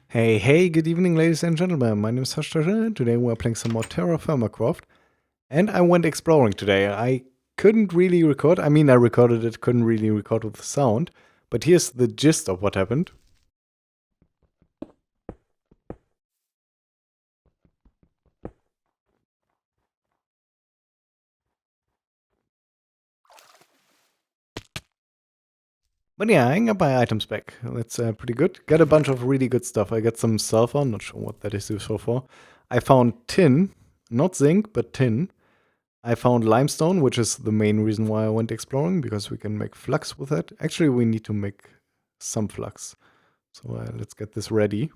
Hey, good evening, ladies and gentlemen. My name is Hashtasha. Today we're playing some more TerraFirmaCraft. And I went exploring today. I couldn't really record. I mean, I recorded it, couldn't really record with the sound. But here's the gist of what happened. But yeah, I got my items back. That's pretty good. Got a bunch of really good stuff. I got some sulfur, not sure what that is useful for. I found tin, not zinc, but tin. I found limestone, which is the main reason why I went exploring, because we can make flux with that. Actually, we need to make some flux. So let's get this ready.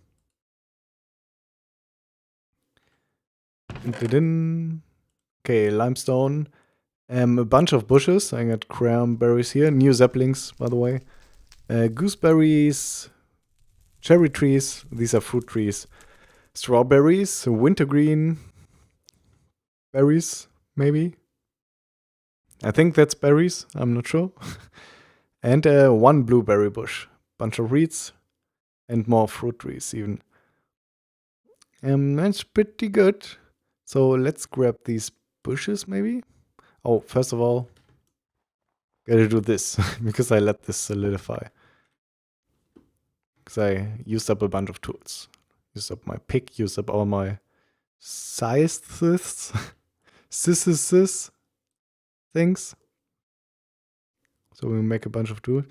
Okay, limestone. A bunch of bushes. I got cranberries here. New saplings, by the way. Gooseberries. Cherry trees. These are fruit trees. Strawberries. Wintergreen. Berries, maybe. I think that's berries. I'm not sure. And one blueberry bush. Bunch of reeds. And more fruit trees, even. That's pretty good. So let's grab these bushes, maybe. Oh, first of all, gotta do this because I let this solidify. Because I used up a bunch of tools. Used up my pick, used up all my scythes, scissors things. So we make a bunch of tools.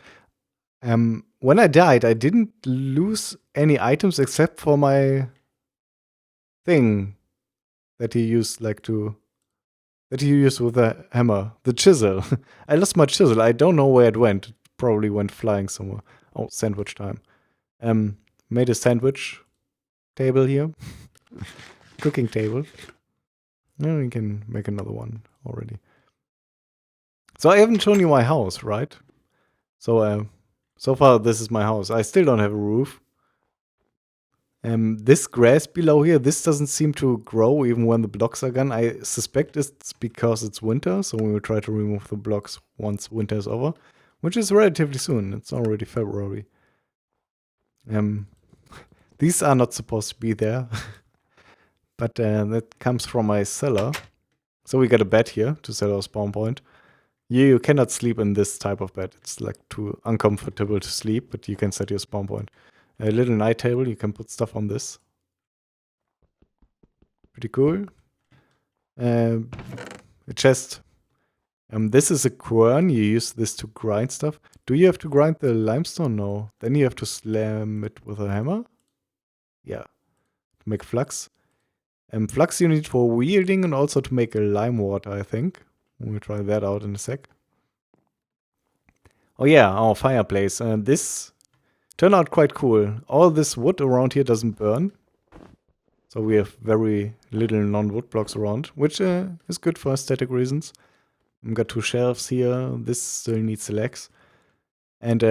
When I died, I didn't lose any items except for my thing that he used, that you use with a hammer. The chisel. I lost my chisel. I don't know where it went. It probably went flying somewhere. Oh, sandwich time. Made a sandwich table here. Cooking table. Now we can make another one already. So I haven't shown you my house, right? So so far this is my house. I still don't have a roof. This grass below here, this doesn't seem to grow even when the blocks are gone. I suspect it's because it's winter, so we will try to remove the blocks once winter is over, which is relatively soon. It's already February. These are not supposed to be there, but that comes from my cellar. So we got a bed here to set our spawn point. You cannot sleep in this type of bed. It's like too uncomfortable to sleep, but you can set your spawn point. A little night table, you can put stuff on this. Pretty cool. A chest. This is a quern. You use this to grind stuff. Do you have to grind the limestone? No. Then you have to slam it with a hammer. Yeah. To make flux. Flux you need for wielding and also to make a lime water, I think. We'll try that out in a sec. Oh yeah, our fireplace. This turned out quite cool. All this wood around here doesn't burn. So we have very little non-wood blocks around, which is good for aesthetic reasons. I've got two shelves here. This still needs legs. And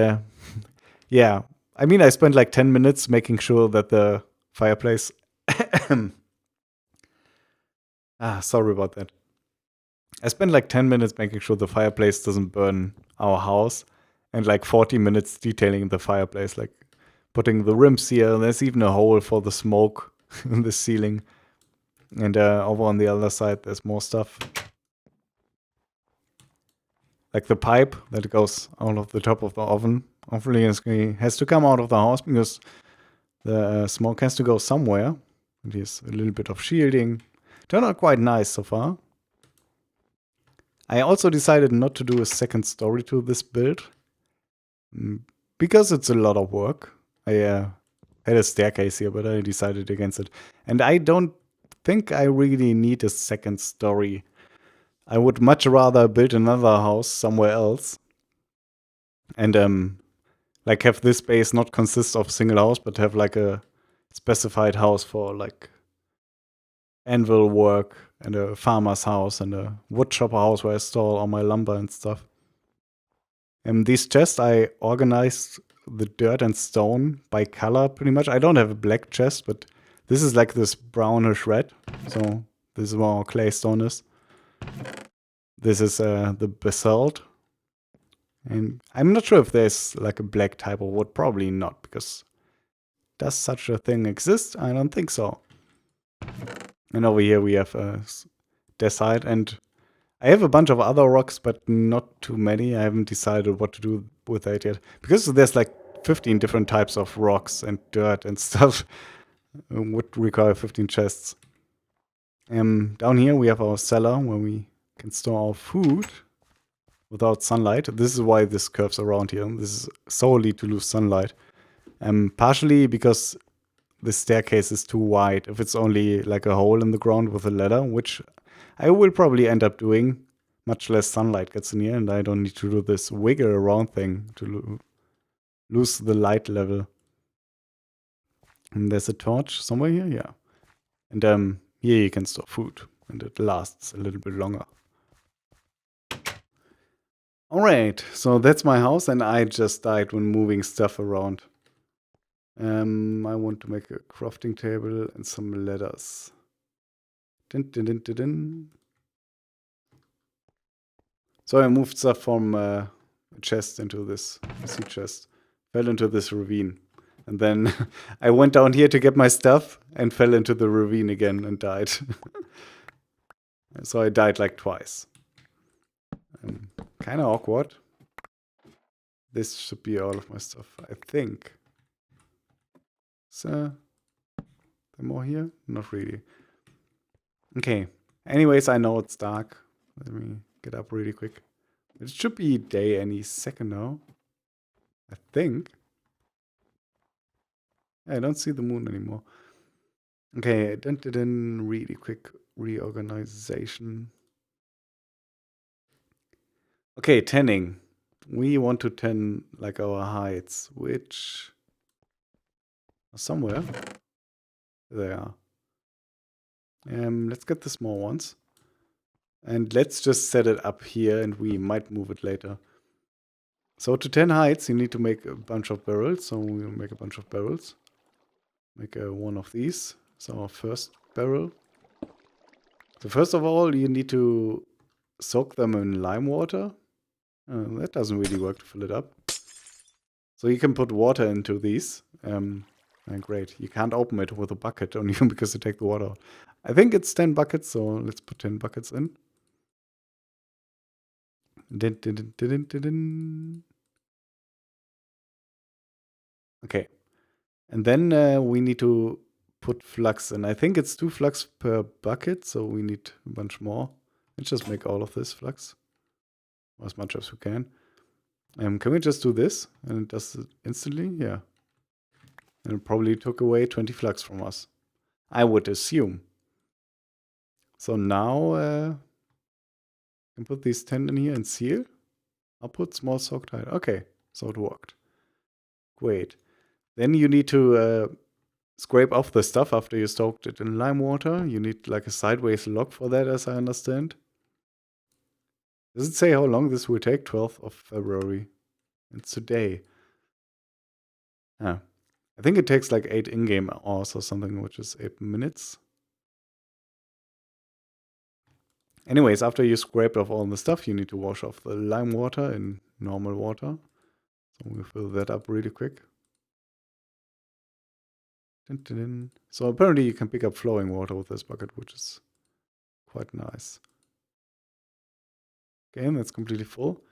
yeah, I mean, I spent like 10 minutes making sure that the fireplace... sorry about that. I spent like 10 minutes making sure the fireplace doesn't burn our house, and like 40 minutes detailing the fireplace, like putting the rims here. There's even a hole for the smoke in the ceiling. And over on the other side, there's more stuff. Like the pipe that goes out of the top of the oven. Obviously, has to come out of the house because the smoke has to go somewhere. And here's a little bit of shielding. Turned out quite nice so far. I also decided not to do a second story to this build because it's a lot of work. I had a staircase here, but I decided against it. And I don't think I really need a second story. I would much rather build another house somewhere else and like have this base not consist of a single house, but have like a specified house for like anvil work and a farmer's house and a wood chopper house where I store all my lumber and stuff. These chests, I organized the dirt and stone by color pretty much. I don't have a black chest, but this is like this brownish red. So this is where our clay stone is. This is the basalt. And I'm not sure if there's like a black type of wood. Probably not, because does such a thing exist? I don't think so. And over here we have Decide, and I have a bunch of other rocks, but not too many. I haven't decided what to do with that yet. Because there's like 15 different types of rocks and dirt and stuff. Would require 15 chests. Down here we have our cellar where we can store our food without sunlight. This is why this curves around here. This is solely to lose sunlight. Partially because the staircase is too wide. If it's only like a hole in the ground with a ladder, which I will probably end up doing, much less sunlight gets in here, and I don't need to do this wiggle around thing to lose the light level. And there's a torch somewhere here, yeah. And here you can store food, and it lasts a little bit longer. Alright, so that's my house, and I just died when moving stuff around. I want to make a crafting table and some ladders. Dun, dun, dun, dun, dun. So I moved stuff from a chest into this sea chest. Fell into this ravine. And then I went down here to get my stuff and fell into the ravine again and died. So I died like twice. Kind of awkward. This should be all of my stuff, I think. So, there more here? Not really. Okay. Anyways, I know it's dark. Let me get up really quick. It should be day any second now. I think. I don't see the moon anymore. Okay, then really quick reorganization. Okay, tanning. We want to tan like our hides, which are somewhere. There they are. Let's get the small ones. And let's just set it up here, and we might move it later. So to 10 hides, you need to make a bunch of barrels. So we'll make a bunch of barrels. Make one of these. So our first barrel. So first of all, you need to soak them in lime water. That doesn't really work to fill it up. So you can put water into these. And great. You can't open it with a bucket, only because you take the water out. I think it's 10 buckets, so let's put 10 buckets in. Okay. And then we need to put flux in. I think it's 2 flux per bucket, so we need a bunch more. Let's just make all of this flux. As much as we can. Can we just do this? And it does it instantly? Yeah. And it probably took away 20 flux from us. I would assume. So now I can put these 10 in here and seal. I'll put small soaked hide. Okay, so it worked. Great. Then you need to scrape off the stuff after you soaked it in lime water. You need like a sideways log for that, as I understand. Does it say how long this will take? 12th of February. It's today. Ah. I think it takes like 8 in-game hours or something, which is 8 minutes. Anyways, after you scraped off all the stuff, you need to wash off the lime water in normal water. So we'll fill that up really quick. Dun, dun, dun. So apparently you can pick up flowing water with this bucket, which is quite nice. Okay, and that's completely full.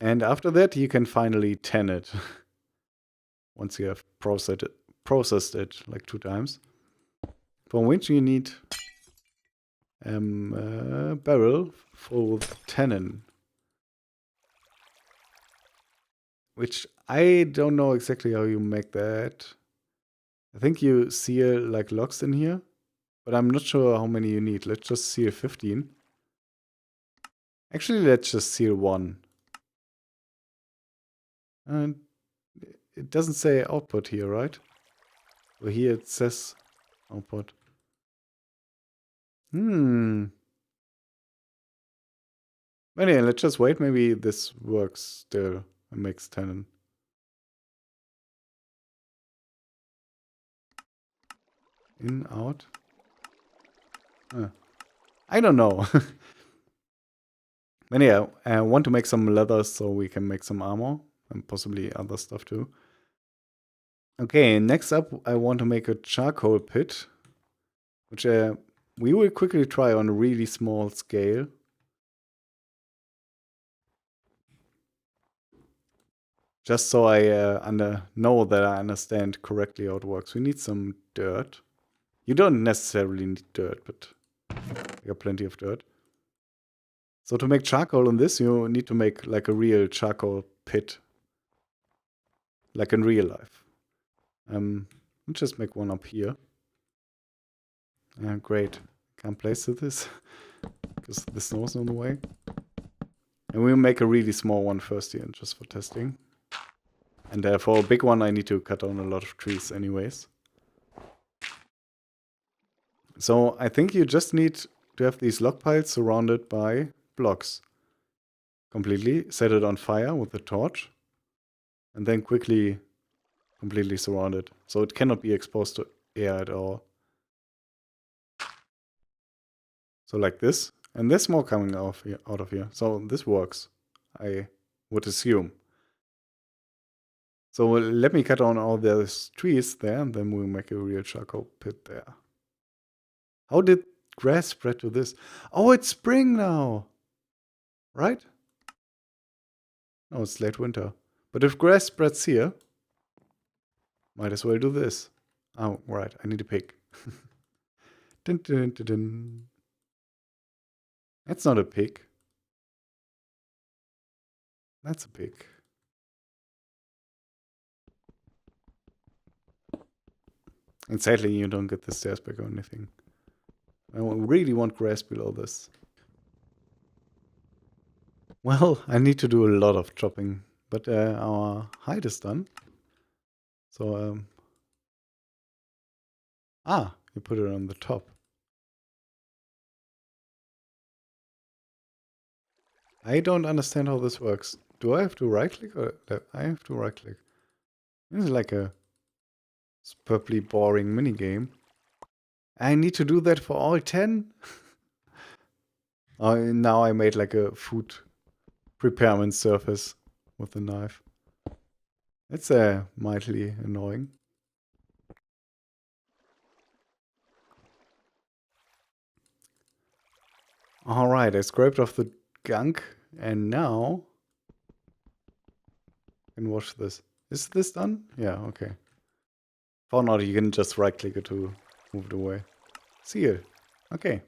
And after that, you can finally tan it. Once you have processed it like 2 times. For which you need a barrel full of tannin. Which I don't know exactly how you make that. I think you seal like logs in here. But I'm not sure how many you need. Let's just seal 15. Actually, let's just seal 1. And it doesn't say output here, right? So here it says output. But anyway, let's just wait. Maybe this works still and makes tannin. In, out. I don't know. But yeah, I want to make some leather so we can make some armor and possibly other stuff too. Okay, next up I want to make a charcoal pit, which we will quickly try on a really small scale. Just so I know that I understand correctly how it works. We need some dirt. You don't necessarily need dirt, but we got plenty of dirt. So to make charcoal on this, you need to make like a real charcoal pit. Like in real life. Let's just make one up here. Great. Can't place this because the snow's on the way. And we'll make a really small one first here, just for testing. And for a big one, I need to cut down a lot of trees anyways. So I think you just need to have these log piles surrounded by blocks. Completely set it on fire with a torch. And then quickly completely surround it. So it cannot be exposed to air at all. So like this. And there's more coming out of here. So this works, I would assume. So let me cut down all those trees there, and then we'll make a real charcoal pit there. How did grass spread to this? Oh, it's spring now! Right? No, it's late winter. But if grass spreads here, might as well do this. Oh, right, I need a pig. Dun, dun, dun, dun. That's not a pig. That's a pig. And sadly, you don't get the stairs back or anything. I really want grass below this. Well, I need to do a lot of chopping, but our hide is done. So, you put it on the top. I don't understand how this works. Do I have to right click or I have to right click? This is like a superbly boring minigame. I need to do that for all 10? Now I made like a food preparement surface with a knife. It's mildly annoying. Alright, I scraped off the gunk and now I can wash this. Is this done? Yeah, okay. For now, you can just right click it to move it away. Seal. Okay.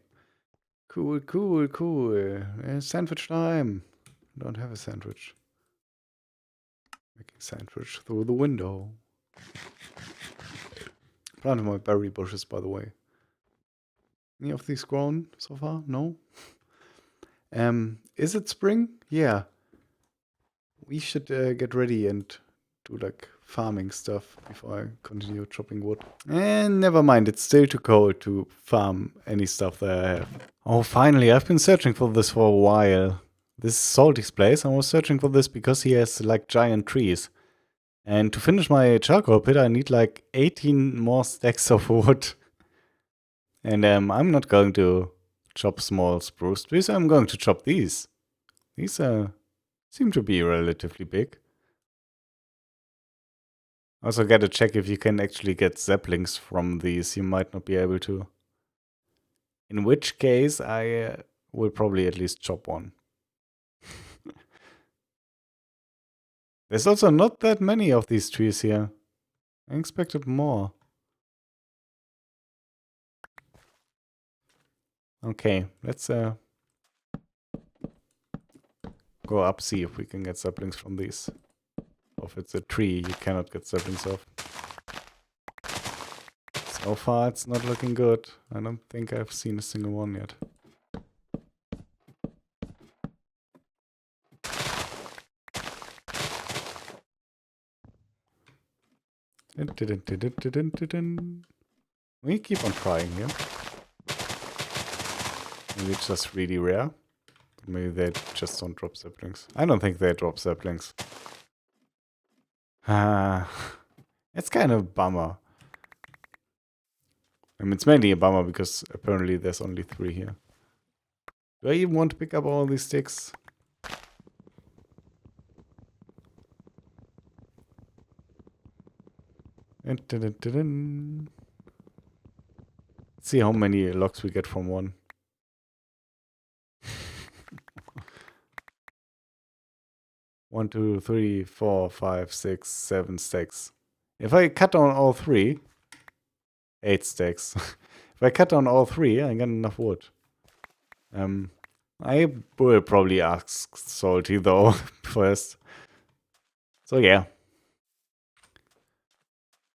Cool, cool, cool. Sandwich time. Don't have a sandwich. Making sandwich through the window. Planted my berry bushes, by the way. Any of these grown so far? No? Is it spring? Yeah. We should get ready and do like farming stuff before I continue chopping wood. And never mind, it's still too cold to farm any stuff that I have. Oh, finally, I've been searching for this for a while. This is Salty's place. I was searching for this because he has like giant trees. And to finish my charcoal pit, I need like 18 more stacks of wood. And I'm not going to chop small spruce trees. I'm going to chop these. These seem to be relatively big. Also gotta check if you can actually get saplings from these. You might not be able to. In which case, I will probably at least chop one. There's also not that many of these trees here. I expected more. Okay, let's go up, see if we can get saplings from these. Or if it's a tree, you cannot get saplings off. So far, it's not looking good. I don't think I've seen a single one yet. We keep on trying here. Maybe it's just really rare. Maybe they just don't drop saplings. I don't think they drop saplings. It's kind of a bummer. I mean, it's mainly a bummer because apparently there's only 3 here. Do I even want to pick up all these sticks? Dun, dun, dun, dun, dun. Let's see how many logs we get from one. One, two, three, 4, 5, 6, 7 stacks. If I cut down all 3, 8 stacks. If I cut down all 3, I get enough wood. I will probably ask Salty though first. So yeah.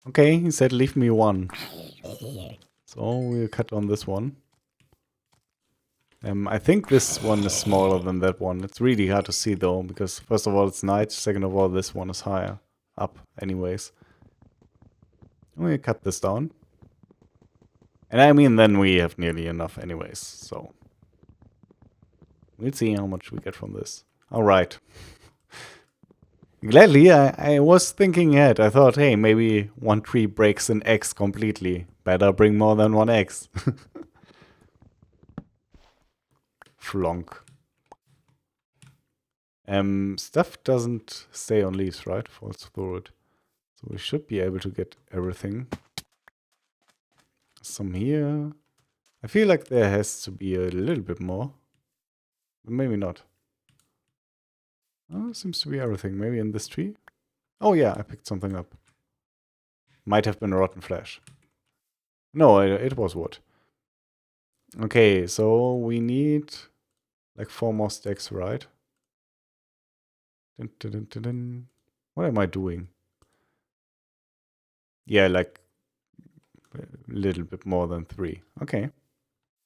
Okay, he said leave me 1. So we'll cut on this one. I think this one is smaller than that one. It's really hard to see though, because first of all it's night, second of all this one is higher up anyways. We'll cut this down. And I mean then we have nearly enough anyways, so we'll see how much we get from this. Alright. Gladly, I was thinking ahead. I thought, hey, maybe one tree breaks an X completely. Better bring more than one X. Flonk. Stuff doesn't stay on leaves, right? Falls through it. So we should be able to get everything. Some here. I feel like there has to be a little bit more. But maybe not. Oh, seems to be everything. Maybe in this tree? Oh yeah, I picked something up. Might have been rotten flesh. No, it was wood. Okay, so we need like 4 more stacks, right? Dun, dun, dun, dun, dun. What am I doing? Yeah, like a little bit more than 3. Okay,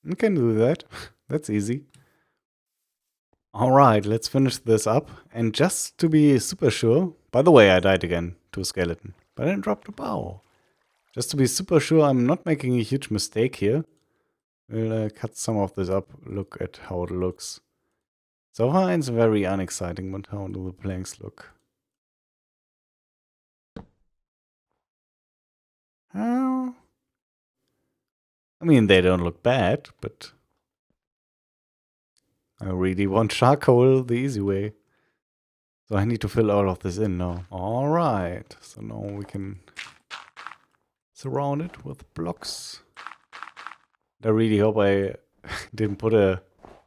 we can do that. That's easy. Alright, let's finish this up. And just to be super sure, by the way, I died again to a skeleton, but I dropped a bow. Just to be super sure I'm not making a huge mistake here, we'll cut some of this up, look at how it looks. So far it's very unexciting, but how do the planks look? Oh, I mean, they don't look bad, but I really want charcoal the easy way. So I need to fill all of this in now. Alright, so now we can surround it with blocks. I really hope I didn't put a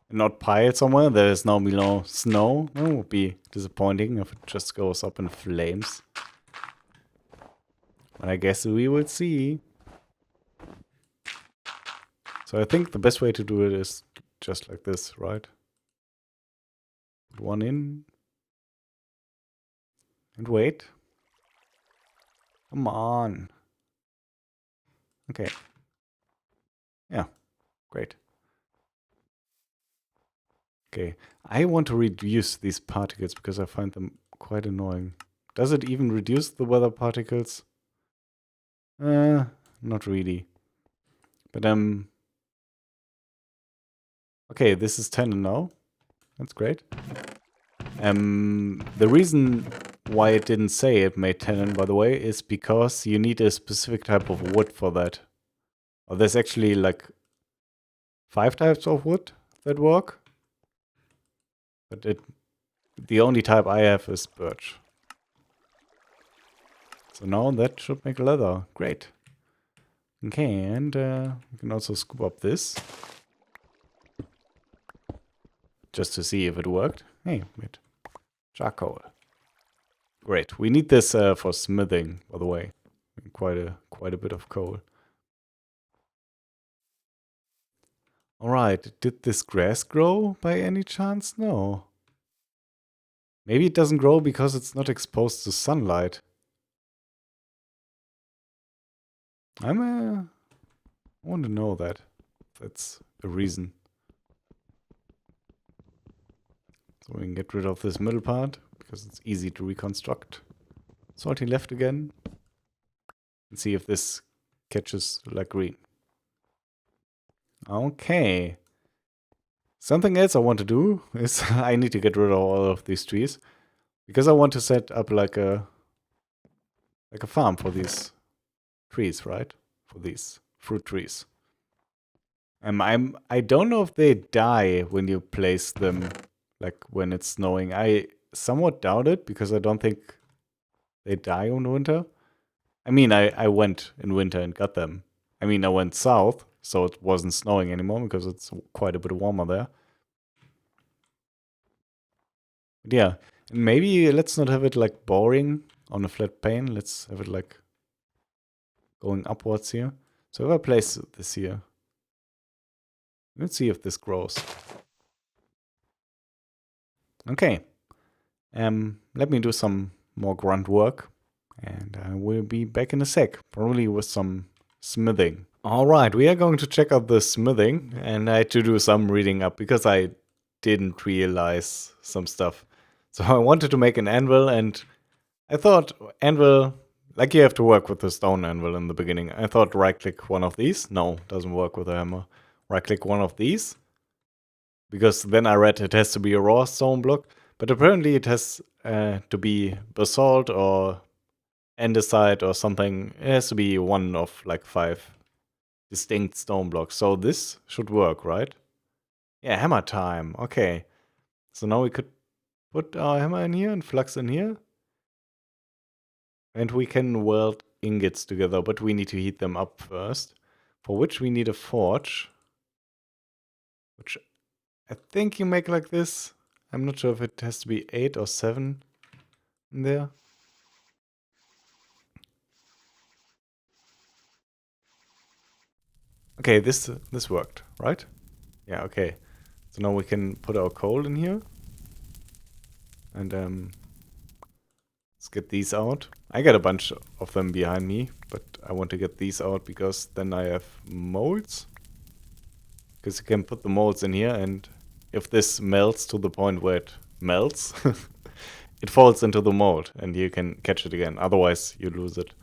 not pile somewhere that is now below snow. That would be disappointing if it just goes up in flames. But I guess we will see. So I think the best way to do it is just like this, right? Put one in. And wait. Come on. Okay. Yeah, great. Okay, I want to reduce these particles because I find them quite annoying. Does it even reduce the weather particles? Not really. But okay, this is 10 now. That's great. The reason why it didn't say it made tannin, by the way, is because you need a specific type of wood for that. Or there's actually like 5 types of wood that work. But the only type I have is birch. So now that should make leather. Great. Okay, and we can also scoop up this. Just to see if it worked. Hey, wait. Charcoal. Great. We need this for smithing, by the way. Quite a bit of coal. Alright, did this grass grow by any chance? No. Maybe it doesn't grow because it's not exposed to sunlight. I want to know that. That's a reason. So we can get rid of this middle part, because it's easy to reconstruct. Salty left again. And see if this catches like green. Okay. Something else I want to do is I need to get rid of all of these trees. Because I want to set up like a farm for these trees, right? For these fruit trees. I don't know if they die when you place them, like when it's snowing. I somewhat doubt it because I don't think they die in winter. I mean, I went in winter and got them. I mean, I went south, so it wasn't snowing anymore because it's quite a bit warmer there. But yeah, and maybe let's not have it like boring on a flat pane. Let's have it like going upwards here. So if I place this here, let's see if this grows. Okay. Let me do some more grunt work, and I will be back in a sec, probably with some smithing. Alright, we are going to check out the smithing, and I had to do some reading up because I didn't realize some stuff. So I wanted to make an anvil, and I thought anvil, like you have to work with the stone anvil in the beginning. I thought right click one of these. No, doesn't work with a hammer. Right click one of these, because then I read it has to be a raw stone block, but apparently it has to be basalt or andesite or something. It has to be one of like 5 distinct stone blocks. So this should work, right? Yeah, hammer time. Okay. So now we could put our hammer in here and flux in here. And we can weld ingots together, but we need to heat them up first. For which we need a forge. Which I think you make like this. I'm not sure if it has to be 8 or 7 in there. Okay, this worked, right? Yeah, okay. So now we can put our coal in here. And let's get these out. I got a bunch of them behind me, but I want to get these out because then I have molds. Because you can put the molds in here, and if this melts to the point where it melts, it falls into the mold and you can catch it again. Otherwise, you lose it.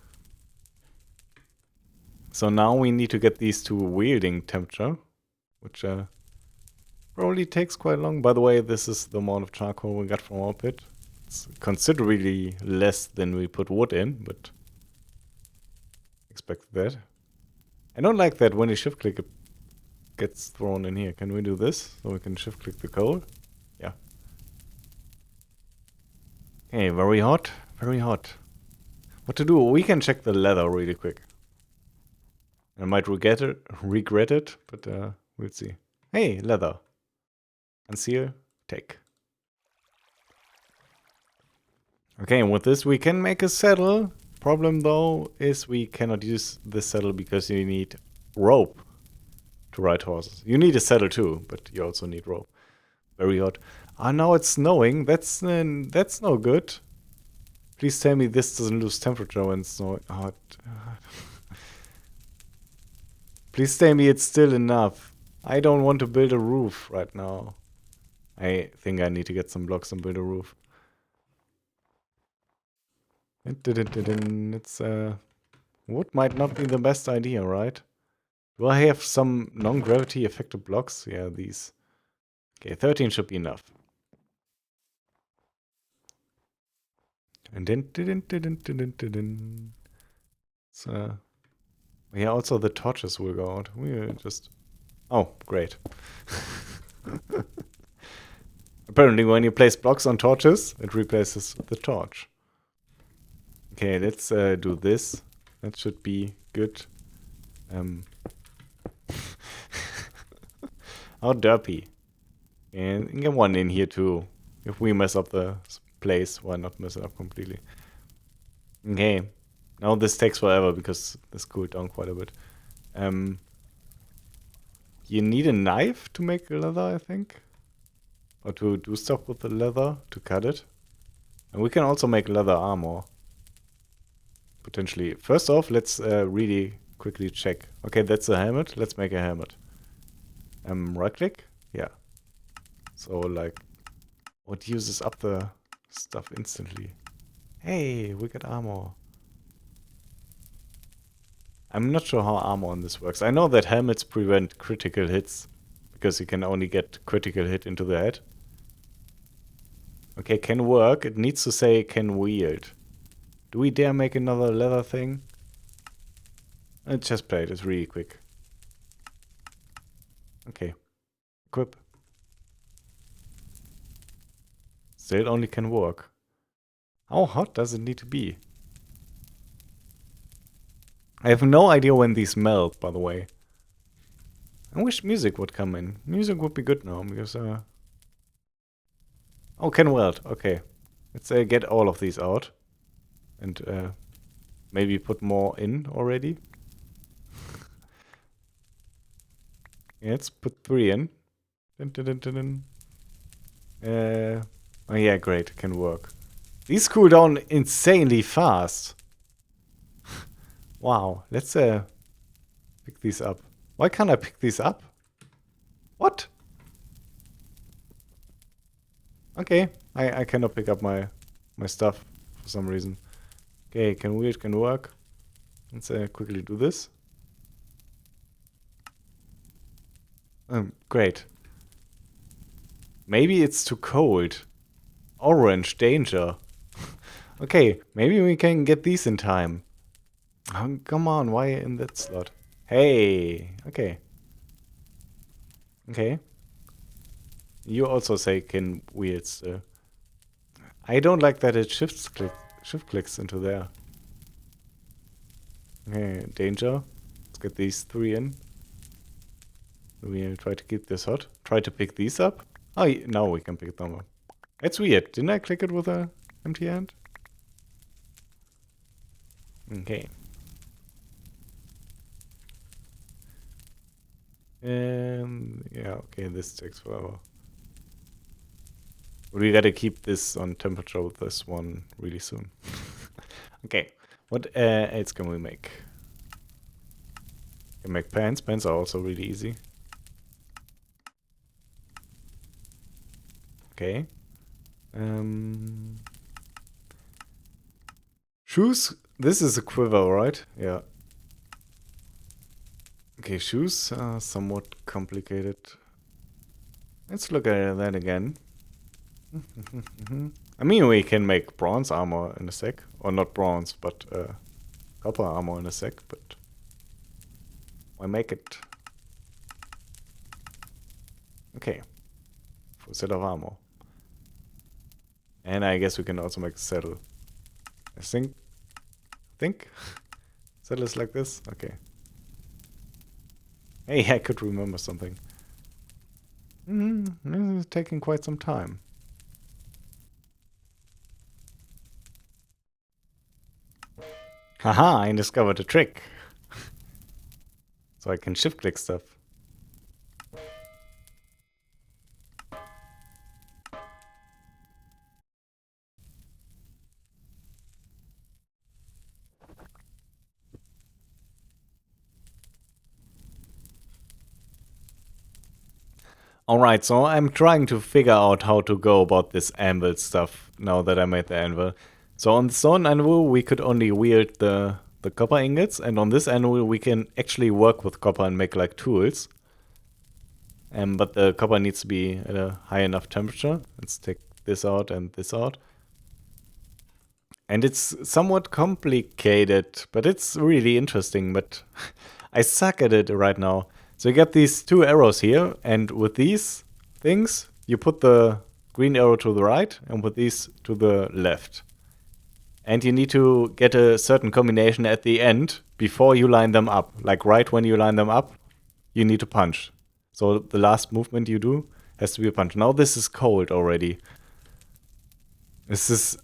So now we need to get these to wielding temperature, which probably takes quite long. By the way, this is the amount of charcoal we got from our pit. It's considerably less than we put wood in, but expect that. I don't like that when you shift click it gets thrown in here. Can we do this so we can shift click the coal? Yeah. Okay, very hot, very hot. What to do? We can check the leather really quick. I might regret it, but we'll see. Hey, leather. Conceal, take. Okay, and with this we can make a saddle. Problem though is we cannot use this saddle because you need rope to ride horses. You need a saddle too, but you also need rope. Very hot. Ah, now it's snowing. That's no good. Please tell me this doesn't lose temperature when it's snowing. Hot. Please tell me it's still enough. I don't want to build a roof right now. I think I need to get some blocks and build a roof. It's wood might not be the best idea, right? Do I have some non-gravity affected blocks? Yeah, these. Okay, 13 should be enough. And then so yeah, also the torches will go out. We'll just oh, great. Apparently when you place blocks on torches, it replaces the torch. Okay, let's do this. That should be good. How derpy. And get one in here too. If we mess up the place, why not mess it up completely? Okay. Now this takes forever because this cooled down quite a bit. You need a knife to make leather, I think. Or to do stuff with the leather, to cut it. And we can also make leather armor. Potentially. First off, let's really quickly check. Okay, that's a helmet. Let's make a helmet. Right click? Yeah. So like, what uses up the stuff instantly? Hey, we got armor. I'm not sure how armor on this works. I know that helmets prevent critical hits because you can only get critical hit into the head. Okay, can work. It needs to say can wield. Do we dare make another leather thing? Chest plate is really quick. Okay. Equip. Still only can work. How hot does it need to be? I have no idea when these melt, by the way. I wish music would come in. Music would be good now, because, oh, can weld. Okay. Let's get all of these out. And maybe put more in already. Yeah, let's put 3 in. Dun, dun, dun, dun, dun. Oh yeah, great. Can work. These cool down insanely fast. Wow. Let's pick these up. Why can't I pick these up? What? Okay. I cannot pick up my stuff for some reason. Okay, can work. Let's quickly do this. Great. Maybe it's too cold. Orange, danger. Okay, maybe we can get these in time. Oh, come on, why in that slot? Hey, okay. Okay. You also say can wheels. I don't like that it shift clicks into there. Okay, danger. Let's get these 3 in. We'll try to keep this hot. Try to pick these up. Oh, now we can pick them up. It's weird. Didn't I click it with a empty hand? Okay. Yeah, okay, this takes forever. We gotta keep this on temperature with this one really soon. Okay, what else can we make? Can make pants. Pants are also really easy. Okay. Shoes. This is a quiver, right? Yeah. Okay, shoes are somewhat complicated. Let's look at that again. I mean, we can make bronze armor in a sec. Or not bronze, but copper armor in a sec, but why make it? Okay. Full set of armor. And I guess we can also make a saddle. I think? Saddle is like this? Okay. Hey, I could remember something. This is taking quite some time. Haha, I discovered a trick. So I can shift click stuff. Alright, so I'm trying to figure out how to go about this anvil stuff now that I made the anvil. So on the stone anvil we could only wield the copper ingots, and on this anvil we can actually work with copper and make like tools. But the copper needs to be at a high enough temperature. Let's take this out and this out. And it's somewhat complicated, but it's really interesting, but I suck at it right now. So you get these 2 arrows here, and with these things, you put the green arrow to the right, and with these to the left. And you need to get a certain combination at the end before you line them up. Like right when you line them up, you need to punch. So the last movement you do has to be a punch. Now this is cold already. It's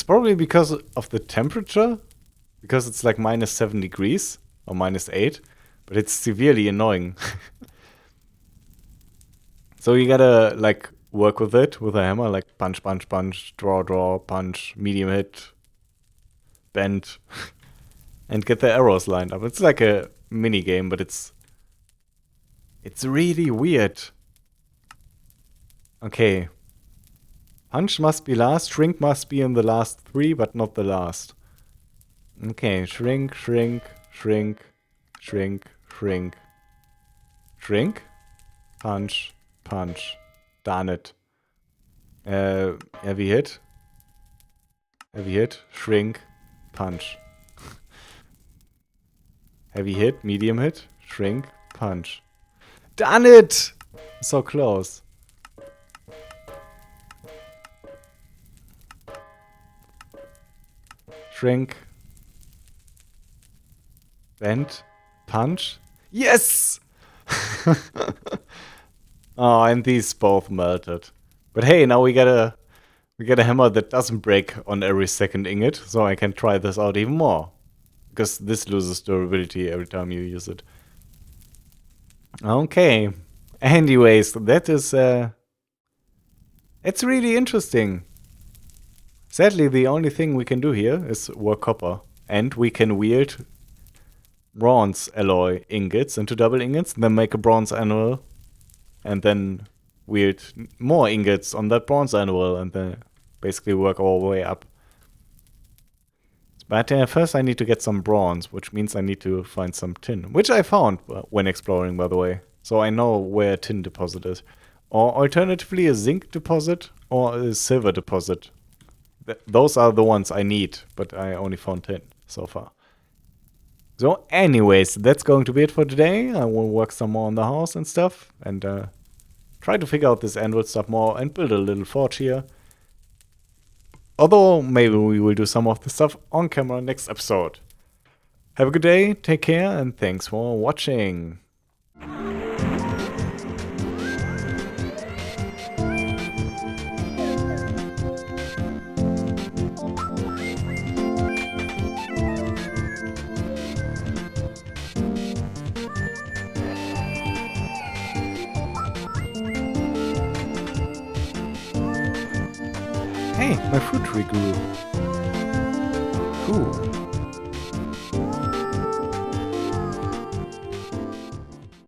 probably because of the temperature, because it's like -7 degrees or -8, but it's severely annoying. So you gotta like work with it with a hammer, like punch, punch, punch, draw, draw, punch, medium hit, bend, and get the arrows lined up. It's like a mini game, but it's really weird. Okay. Punch must be last, shrink must be in the last 3, but not the last. Okay, shrink, shrink, shrink, shrink, shrink, shrink, punch, punch. Darn it. Heavy hit, shrink, punch. Heavy hit, medium hit, shrink, punch. Darn it! So close. Shrink. Bend. Punch. Yes! Oh, and these both melted. But hey, now we get a hammer that doesn't break on every second ingot, so I can try this out even more. Because this loses durability every time you use it. Okay. Anyways, that is it's really interesting. Sadly, the only thing we can do here is work copper. And we can wield bronze alloy ingots into double ingots, then make a bronze anvil, and then wield more ingots on that bronze anvil, and then basically work our way up. But first I need to get some bronze, which means I need to find some tin, which I found when exploring, by the way. So I know where a tin deposit is. Or alternatively a zinc deposit or a silver deposit. Those are the ones I need, but I only found tin so far. So anyways, that's going to be it for today. I will work some more on the house and stuff, and try to figure out this anvil stuff more and build a little forge here. Although, maybe we will do some of the stuff on camera next episode. Have a good day, take care, and thanks for watching. Hey, my fruit tree grew. Cool.